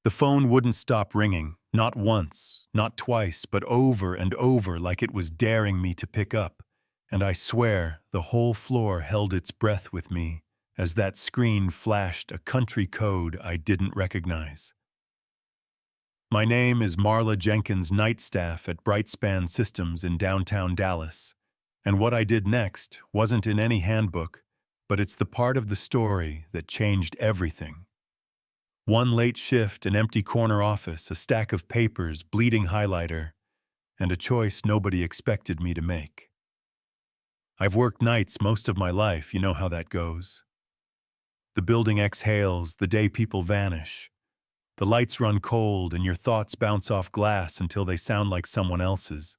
The phone wouldn't stop ringing, not once, not twice, but over and over like it was daring me to pick up, and I swear the whole floor held its breath with me as that screen flashed a country code I didn't recognize. My name is Marla Jenkins, night staff at Brightspan Systems in downtown Dallas, and what I did next wasn't in any handbook, but it's the part of the story that changed everything. One late shift, an empty corner office, a stack of papers, bleeding highlighter, and a choice nobody expected me to make. I've worked nights most of my life, you know how that goes. The building exhales, the day people vanish. The lights run cold and your thoughts bounce off glass until they sound like someone else's.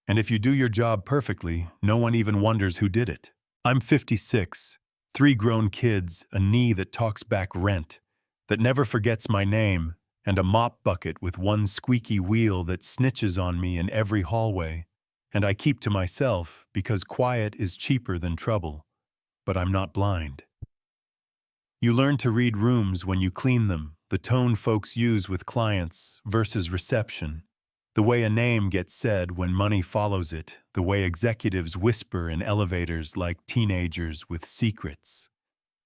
And if you do your job perfectly, no one even wonders who did it. I'm 56, 3 grown kids, a knee that talks back rent, that never forgets my name, and a mop bucket with one squeaky wheel that snitches on me in every hallway. And I keep to myself because quiet is cheaper than trouble. But I'm not blind. You learn to read rooms when you clean them, the tone folks use with clients versus reception, the way a name gets said when money follows it, the way executives whisper in elevators like teenagers with secrets.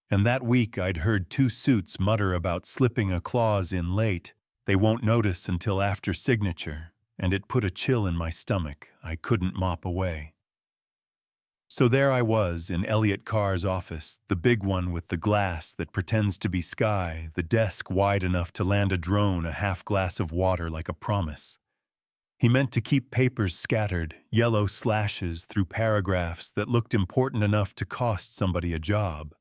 And that week I'd heard 2 suits mutter about slipping a clause in late. They won't notice until after signature, and it put a chill in my stomach I couldn't mop away. So there I was in Elliot Carr's office, the big one with the glass that pretends to be sky, the desk wide enough to land a drone a half glass of water like a promise. He meant to keep papers scattered, yellow slashes through paragraphs that looked important enough to cost somebody a job.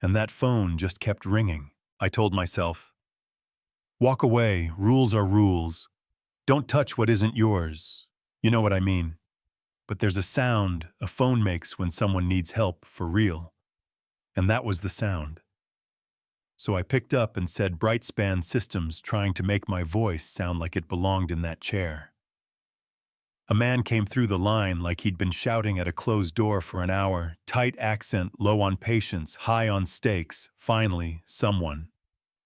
And that phone just kept ringing. I told myself, walk away, rules are rules. Don't touch what isn't yours. You know what I mean. But there's a sound a phone makes when someone needs help for real. And that was the sound. So I picked up and said Brightspan Systems, trying to make my voice sound like it belonged in that chair. A man came through the line like he'd been shouting at a closed door for an hour, tight accent, low on patience, high on stakes. Finally, someone.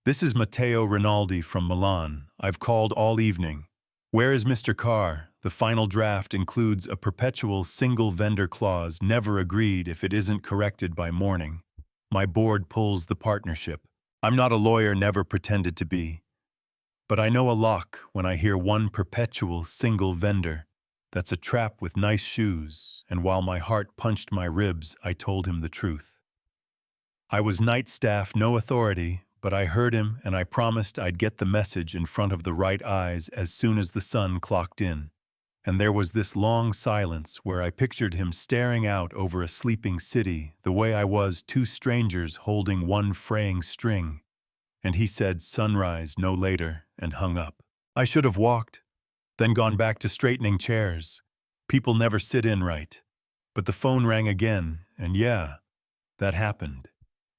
This is Matteo Rinaldi from Milan. I've called all evening. Where is Mr. Carr? The final draft includes a perpetual single vendor clause, never agreed if it isn't corrected by morning. My board pulls the partnership. I'm not a lawyer, never pretended to be. But I know a lock when I hear one perpetual single vendor. That's a trap with nice shoes, and while my heart punched my ribs, I told him the truth. I was night staff, no authority, but I heard him and I promised I'd get the message in front of the right eyes as soon as the sun clocked in. And there was this long silence where I pictured him staring out over a sleeping city, the way I was 2 strangers holding one fraying string. And he said sunrise no later and hung up. I should have walked, then gone back to straightening chairs. People never sit in right. But the phone rang again, and yeah, that happened.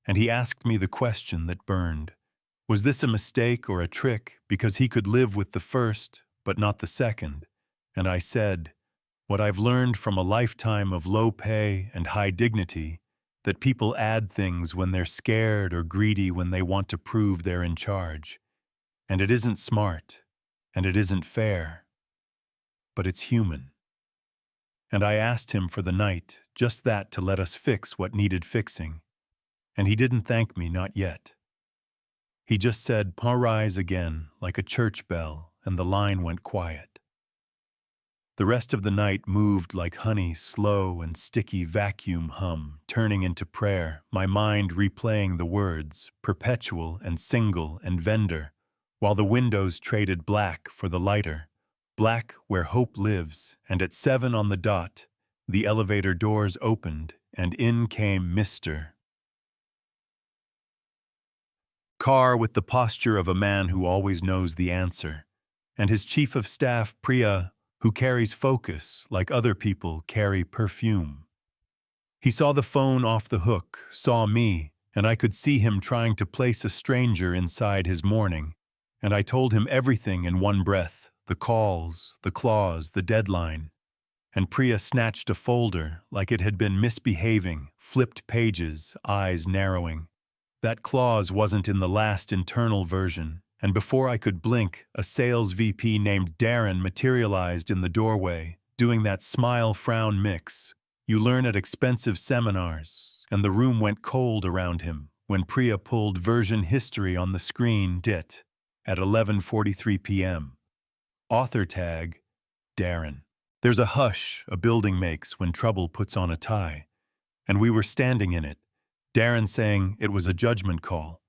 And he asked me the question that burned. Was this a mistake or a trick, because he could live with the first, but not the second? And I said, what I've learned from a lifetime of low pay and high dignity, that people add things when they're scared or greedy when they want to prove they're in charge. And it isn't smart, and it isn't fair, but it's human. And I asked him for the night, just that, to let us fix what needed fixing. And he didn't thank me, not yet. He just said, "Rise again," like a church bell, and the line went quiet. The rest of the night moved like honey, slow and sticky vacuum hum, turning into prayer, my mind replaying the words, perpetual and single and vendor, while the windows traded black for the lighter, black where hope lives, and at 7 on the dot, the elevator doors opened, and in came Mr. Carr with the posture of a man who always knows the answer, and his chief of staff, Priya, who carries focus like other people carry perfume. He saw the phone off the hook, saw me, and I could see him trying to place a stranger inside his morning, and I told him everything in one breath, the calls, the clause, the deadline. And Priya snatched a folder like it had been misbehaving, flipped pages, eyes narrowing. That clause wasn't in the last internal version, And before I could blink, a sales VP named Darren materialized in the doorway, doing that smile-frown mix you learn at expensive seminars, and the room went cold around him when Priya pulled version history on the screen dit at 11:43 p.m. Author tag, Darren. There's a hush a building makes when trouble puts on a tie, and we were standing in it, Darren saying it was a judgment call.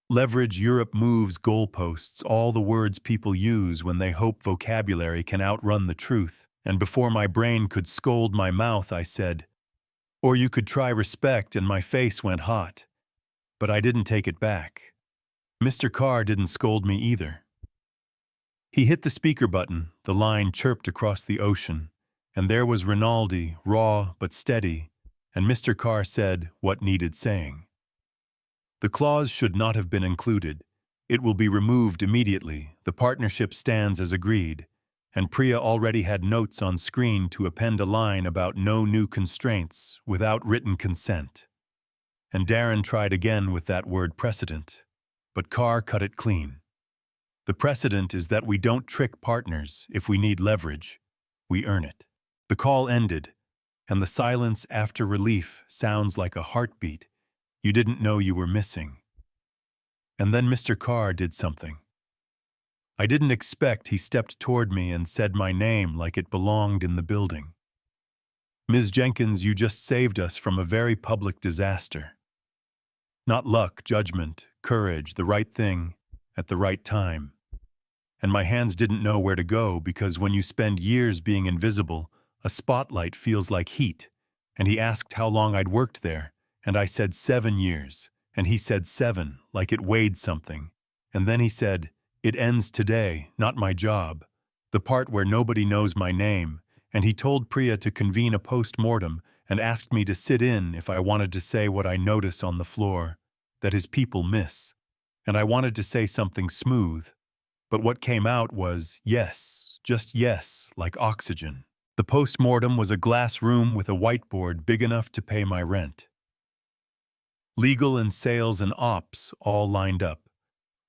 Leverage Europe moves goalposts, all the words people use when they hope vocabulary can outrun the truth. And before my brain could scold my mouth, I said, or you could try respect, and my face went hot. But I didn't take it back. Mr. Carr didn't scold me either. He hit the speaker button, the line chirped across the ocean, and there was Rinaldi, raw but steady, and Mr. Carr said what needed saying. The clause should not have been included. It will be removed immediately. The partnership stands as agreed. And Priya already had notes on screen to append a line about no new constraints without written consent. And Darren tried again with that word precedent, but Carr cut it clean. The precedent is that we don't trick partners if we need leverage. We earn it. The call ended, and the silence after relief sounds like a heartbeat you didn't know you were missing. And then Mr. Carr did something. I didn't expect. He stepped toward me and said my name like it belonged in the building. Ms. Jenkins, you just saved us from a very public disaster. Not luck, judgment, courage, the right thing at the right time. And my hands didn't know where to go, because when you spend years being invisible, a spotlight feels like heat. And he asked how long I'd worked there, and I said 7 years, and he said 7, like it weighed something. And then he said, it ends today, not my job, the part where nobody knows my name, and he told Priya to convene a post-mortem and asked me to sit in if I wanted to say what I notice on the floor, that his people miss. And I wanted to say something smooth, but what came out was yes, just yes, like oxygen. The post-mortem was a glass room with a whiteboard big enough to pay my rent. Legal and sales and ops all lined up.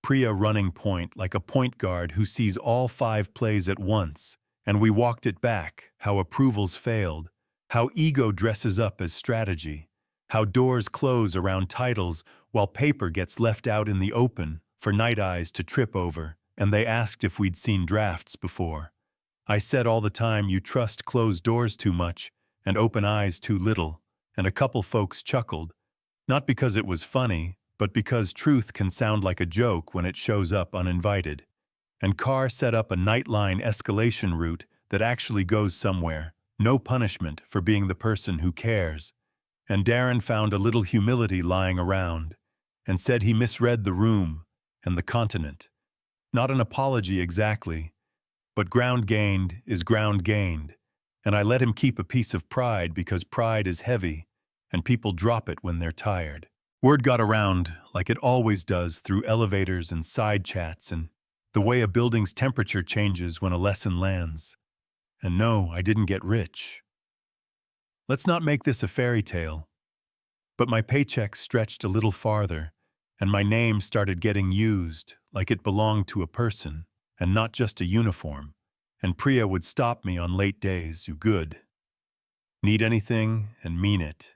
Priya running point like a point guard who sees all 5 plays at once, and we walked it back, how approvals failed, how ego dresses up as strategy, how doors close around titles while paper gets left out in the open for night eyes to trip over, and they asked if we'd seen drafts before. I said all the time you trust closed doors too much and open eyes too little, and a couple folks chuckled, not because it was funny, but because truth can sound like a joke when it shows up uninvited. And Carr set up a nightline escalation route that actually goes somewhere, no punishment for being the person who cares. And Darren found a little humility lying around, and said he misread the room and the continent. Not an apology exactly, but ground gained is ground gained, and I let him keep a piece of pride because pride is heavy, and people drop it when they're tired. Word got around, like it always does, through elevators and side chats and the way a building's temperature changes when a lesson lands. And no, I didn't get rich. Let's not make this a fairy tale. But my paycheck stretched a little farther, and my name started getting used like it belonged to a person and not just a uniform. And Priya would stop me on late days, you good. Need anything and mean it.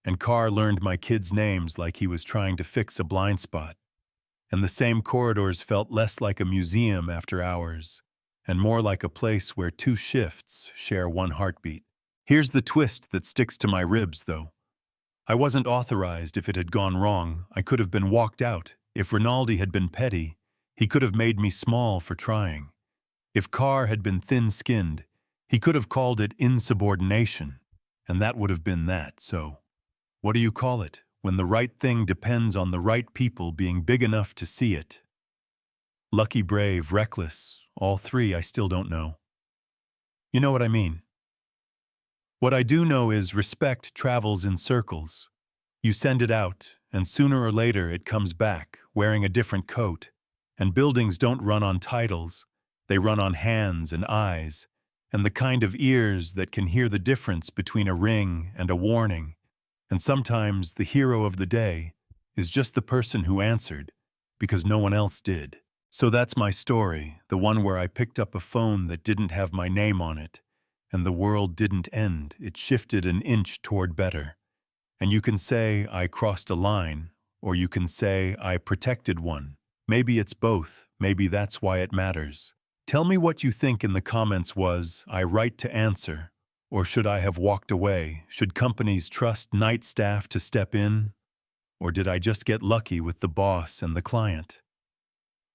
And Carr learned my kids' names like he was trying to fix a blind spot. And the same corridors felt less like a museum after hours, and more like a place where 2 shifts share one heartbeat. Here's the twist that sticks to my ribs, though. I wasn't authorized if it had gone wrong. I could have been walked out. If Rinaldi had been petty, he could have made me small for trying. If Carr had been thin-skinned, he could have called it insubordination, and that would have been that, so... What do you call it, when the right thing depends on the right people being big enough to see it? Lucky, brave, reckless, all 3 I still don't know. You know what I mean. What I do know is respect travels in circles. You send it out, and sooner or later it comes back, wearing a different coat. And buildings don't run on titles, they run on hands and eyes, and the kind of ears that can hear the difference between a ring and a warning. And sometimes the hero of the day is just the person who answered, because no one else did. So that's my story, the one where I picked up a phone that didn't have my name on it, and the world didn't end, it shifted an inch toward better. And you can say I crossed a line, or you can say I protected one. Maybe it's both, maybe that's why it matters. Tell me what you think in the comments. Was I right to answer? Or should I have walked away? Should companies trust night staff to step in? Or did I just get lucky with the boss and the client?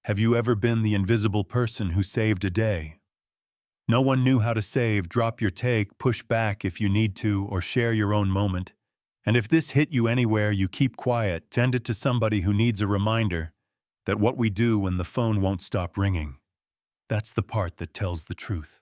Have you ever been the invisible person who saved a day? No one knew how to save. Drop your take, push back if you need to, or share your own moment. And if this hit you anywhere, you keep quiet. Send it to somebody who needs a reminder that what we do when the phone won't stop ringing, that's the part that tells the truth.